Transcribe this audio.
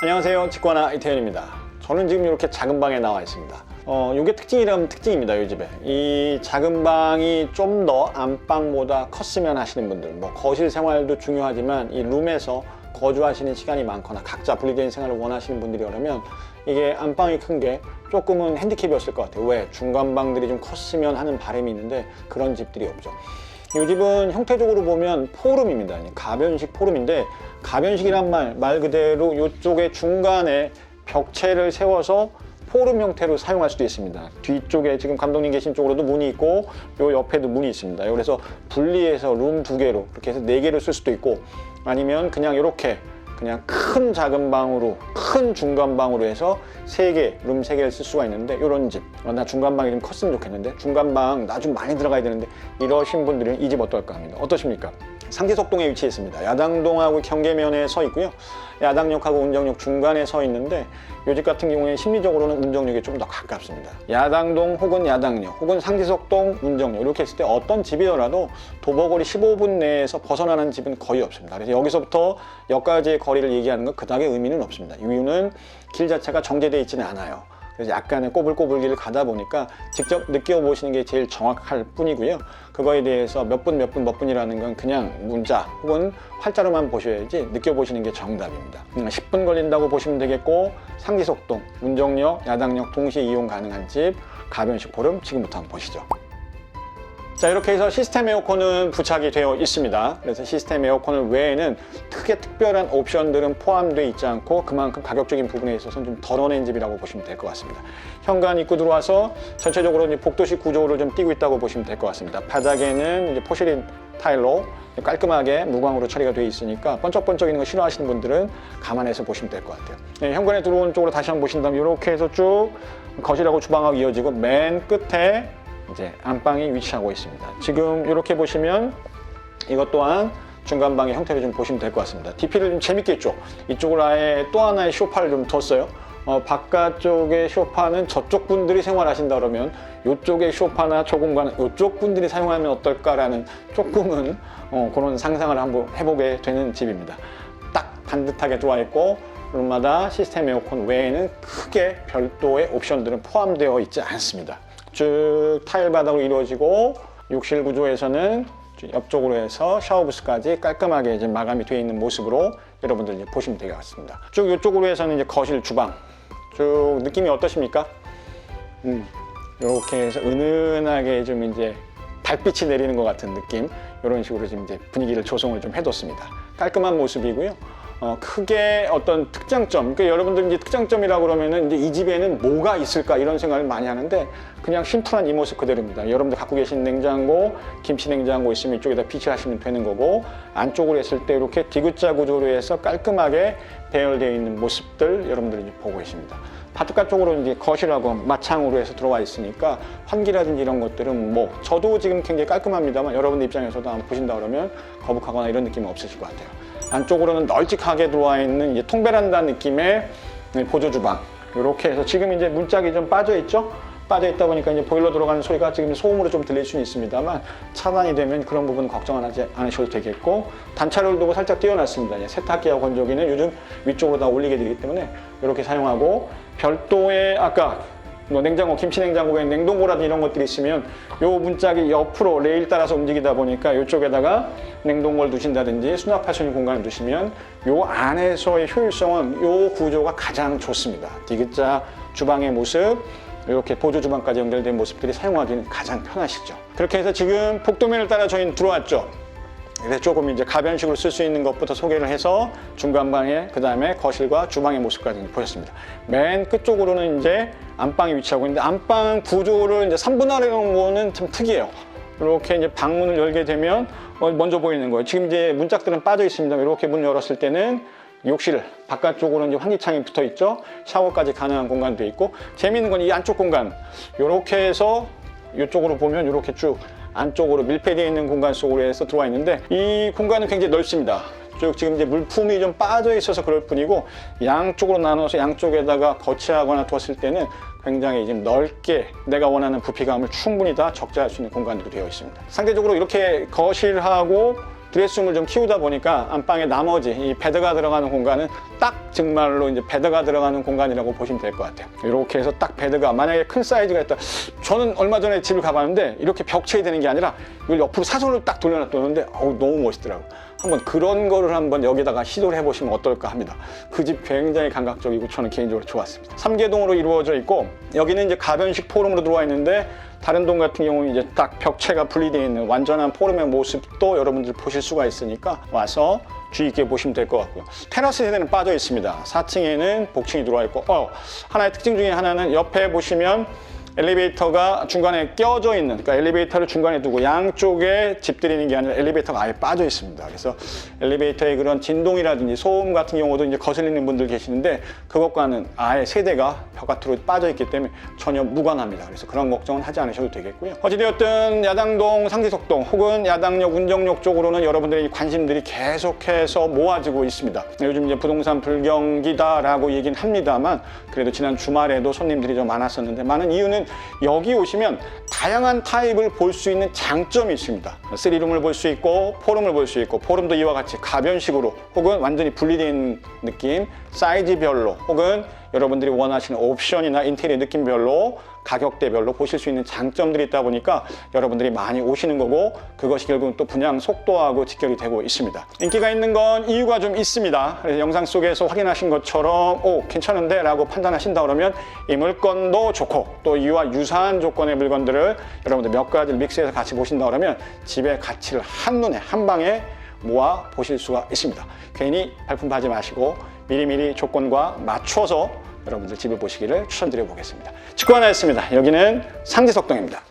안녕하세요, 직관아 이태현입니다. 저는 지금 이렇게 작은 방에 나와 있습니다. 이게 특징이라면 특징입니다. 이 집에 이 작은 방이 좀 더 안방보다 컸으면 하시는 분들, 뭐 거실 생활도 중요하지만 이 룸에서 거주하시는 시간이 많거나 각자 분리된 생활을 원하시는 분들이라면 이게 안방이 큰 게 조금은 핸디캡이었을 것 같아요. 왜? 중간 방들이 좀 컸으면 하는 바람이 있는데 그런 집들이 없죠. 이 집은 형태적으로 보면 포룸입니다. 가변식 포룸인데, 가변식이란 말 그대로 이쪽에 중간에 벽체를 세워서 포룸 형태로 사용할 수도 있습니다. 뒤쪽에 지금 감독님 계신 쪽으로도 문이 있고 요 옆에도 문이 있습니다. 그래서 분리해서 룸 2개로 이렇게 해서 4개를 쓸 수도 있고, 아니면 그냥 이렇게 그냥 큰 작은 방으로, 큰 중간 방으로 해서 3개, 룸 3개를 쓸 수가 있는데, 이런 집, 나 중간 방이 좀 컸으면 좋겠는데, 중간 방 나 좀 많이 들어가야 되는데, 이러신 분들은 이 집 어떨까 합니다. 어떠십니까? 상지석동에 위치해 있습니다. 야당동하고 경계면에 서 있고요. 야당역하고 운정역 중간에 서 있는데, 이 집 같은 경우에 심리적으로는 운정역에 좀 더 가깝습니다. 야당동 혹은 야당역 혹은 상지석동, 운정역 이렇게 했을 때 어떤 집이더라도 도보거리 15분 내에서 벗어나는 집은 거의 없습니다. 그래서 여기서부터 역까지의 거리를 얘기하는 건 그닥의 의미는 없습니다. 이유는 길 자체가 정제되어 있지는 않아요. 그래서 약간의 꼬불꼬불길을 가다 보니까 직접 느껴보시는 게 제일 정확할 뿐이고요. 그거에 대해서 몇 분이라는 건 그냥 문자 혹은 활자로만 보셔야지 느껴보시는 게 정답입니다. 10분 걸린다고 보시면 되겠고, 상지석동, 운정역, 야당역 동시에 이용 가능한 집, 가변식 포룸 지금부터 한번 보시죠. 자, 이렇게 해서 시스템 에어컨은 부착이 되어 있습니다. 그래서 시스템 에어컨 외에는 크게 특별한 옵션들은 포함되어 있지 않고 그만큼 가격적인 부분에 있어서는 좀 덜어낸 집이라고 보시면 될 것 같습니다. 현관 입구 들어와서 전체적으로 이제 복도식 구조를 좀 띄고 있다고 보시면 될 것 같습니다. 바닥에는 이제 포시린 타일로 깔끔하게 무광으로 처리가 되어 있으니까 번쩍번쩍이는 거 싫어하시는 분들은 감안해서 보시면 될 것 같아요. 네, 현관에 들어오는 쪽으로 다시 한번 보신다면 이렇게 해서 쭉 거실하고 주방하고 이어지고 맨 끝에 이제 안방이 위치하고 있습니다. 지금 이렇게 보시면 이것 또한 중간방의 형태를 좀 보시면 될 것 같습니다. DP를 좀 재밌게 했죠. 이쪽을 아예 또 하나의 소파를 좀 뒀어요. 바깥쪽의 소파는 저쪽 분들이 생활하신다 그러면 이쪽의 소파나 저 공간은 이쪽 분들이 사용하면 어떨까라는 조금은 그런 상상을 한번 해보게 되는 집입니다. 딱 반듯하게 들어와 있고 룸마다 시스템 에어컨 외에는 크게 별도의 옵션들은 포함되어 있지 않습니다. 쭉 타일 바닥으로 이루어지고, 욕실 구조에서는 옆쪽으로 해서 샤워부스까지 깔끔하게 이제 마감이 되어 있는 모습으로 여러분들 이제 보시면 되겠습니다. 쭉 이쪽으로 해서는 이제 거실, 주방 쭉 느낌이 어떠십니까? 이렇게 해서 은은하게 좀 이제 달빛이 내리는 것 같은 느낌, 이런 식으로 지금 이제 분위기를 조성을 좀 해뒀습니다. 깔끔한 모습이고요. 크게 어떤 특장점, 그러니까 여러분들 이제 특장점이라고 그러면은 이제 이 집에는 뭐가 있을까 이런 생각을 많이 하는데, 그냥 심플한 이 모습 그대로입니다. 여러분들 갖고 계신 냉장고, 김치 냉장고 있으면 이쪽에다 비치하시면 되는 거고, 안쪽으로 했을 때 이렇게 디귿자 구조로 해서 깔끔하게 배열되어 있는 모습들 여러분들이 이제 보고 계십니다. 바깥 쪽으로 이제 거실하고 마창으로 해서 들어와 있으니까 환기라든지 이런 것들은 뭐 저도 지금 굉장히 깔끔합니다만 여러분들 입장에서도 한번 보신다 그러면 거북하거나 이런 느낌은 없으실 것 같아요. 안쪽으로는 널찍하게 들어와 있는 이제 통베란다 느낌의 보조 주방, 이렇게 해서 지금 이제 문짝이 좀 빠져 있죠. 빠져 있다 보니까 이제 보일러 들어가는 소리가 지금 소음으로 좀 들릴 수는 있습니다만 차단이 되면 그런 부분 걱정하지 않으셔도 되겠고, 단차를 두고 살짝 띄워놨습니다. 세탁기와 건조기는 요즘 위쪽으로 다 올리게 되기 때문에 이렇게 사용하고, 별도의 아까 뭐 냉장고, 김치 냉장고에 냉동고라든지 이런 것들이 있으면 요 문짝이 옆으로 레일 따라서 움직이다 보니까 이쪽에다가 냉동고를 두신다든지 수납할 수 있는 공간을 두시면 요 안에서의 효율성은 요 구조가 가장 좋습니다. 디귿자 주방의 모습, 이렇게 보조 주방까지 연결된 모습들이 사용하기는 가장 편하시죠. 그렇게 해서 지금 복도면을 따라 저희는 들어왔죠. 그래서 조금 이제 가변식으로 쓸 수 있는 것부터 소개를 해서 중간방에, 그 다음에 거실과 주방의 모습까지 보셨습니다. 맨 끝쪽으로는 이제 안방이 위치하고 있는데, 안방 구조를 이제 3분할해 놓은 거는 참 특이해요. 이렇게 이제 방문을 열게 되면 먼저 보이는 거예요. 지금 이제 문짝들은 빠져 있습니다. 이렇게 문 열었을 때는 욕실 바깥쪽으로는 이제 환기창이 붙어 있죠. 샤워까지 가능한 공간도 있고, 재미있는 건 이 안쪽 공간, 이렇게 해서 이쪽으로 보면 이렇게 쭉 안쪽으로 밀폐되어 있는 공간 속으로 해서 들어와 있는데, 이 공간은 굉장히 넓습니다. 쭉 지금 이제 물품이 좀 빠져 있어서 그럴 뿐이고, 양쪽으로 나눠서 양쪽에다가 거치하거나 두었을 때는 굉장히 지금 넓게 내가 원하는 부피감을 충분히 다 적재할 수 있는 공간으로 되어 있습니다. 상대적으로 이렇게 거실하고 드레스룸을 좀 키우다 보니까 안방의 나머지 이 베드가 들어가는 공간은 딱 정말로 이제 베드가 들어가는 공간이라고 보시면 될 것 같아요. 이렇게 해서 딱 베드가 만약에 큰 사이즈가 있다. 저는 얼마 전에 집을 가봤는데 이렇게 벽체이 되는 게 아니라 이걸 옆으로 사선을 딱 돌려놨더는데 너무 멋있더라고. 한번 그런 거를 한번 여기다가 시도를 해보시면 어떨까 합니다. 그 집 굉장히 감각적이고 저는 개인적으로 좋았습니다. 3개동으로 이루어져 있고 여기는 이제 가변식 포럼으로 들어와 있는데 다른 동 같은 경우는 이제 딱 벽체가 분리되어 있는 완전한 포럼의 모습도 여러분들 보실 수가 있으니까 와서 주의 깊게 보시면 될 것 같고요. 테라스 세대는 빠져 있습니다. 4층에는 복층이 들어와 있고 하나의 특징 중에 하나는 옆에 보시면 엘리베이터가 중간에 껴져 있는, 그러니까 엘리베이터를 중간에 두고 양쪽에 집들이 있는 게 아니라 엘리베이터가 아예 빠져 있습니다. 그래서 엘리베이터의 그런 진동이라든지 소음 같은 경우도 이제 거슬리는 분들 계시는데 그것과는 아예 세대가 바깥으로 빠져 있기 때문에 전혀 무관합니다. 그래서 그런 걱정은 하지 않으셔도 되겠고요. 어찌되었든 야당동, 상지석동 혹은 야당역, 운정역 쪽으로는 여러분들의 관심들이 계속해서 모아지고 있습니다. 요즘 이제 부동산 불경기다라고 얘기는 합니다만 그래도 지난 주말에도 손님들이 좀 많았었는데 많은 이유는 여기 오시면 다양한 타입을 볼 수 있는 장점이 있습니다. 3룸을 볼 수 있고 포럼을 볼 수 있고 포럼도 이와 같이 가변식으로 혹은 완전히 분리된 느낌, 사이즈별로 혹은 여러분들이 원하시는 옵션이나 인테리어 느낌별로 가격대별로 보실 수 있는 장점들이 있다 보니까 여러분들이 많이 오시는 거고 그것이 결국은 또 분양 속도하고 직결이 되고 있습니다. 인기가 있는 건 이유가 좀 있습니다. 그래서 영상 속에서 확인하신 것처럼 괜찮은데 라고 판단하신다 그러면 이 물건도 좋고 또 이와 유사한 조건의 물건들을 여러분들 몇 가지를 믹스해서 같이 보신다 그러면 집의 가치를 한눈에 한방에 모아 보실 수가 있습니다. 괜히 발품하지 마시고 미리미리 조건과 맞춰서 여러분들 집을 보시기를 추천드려 보겠습니다. 직관하였습니다. 여기는 상지석동입니다.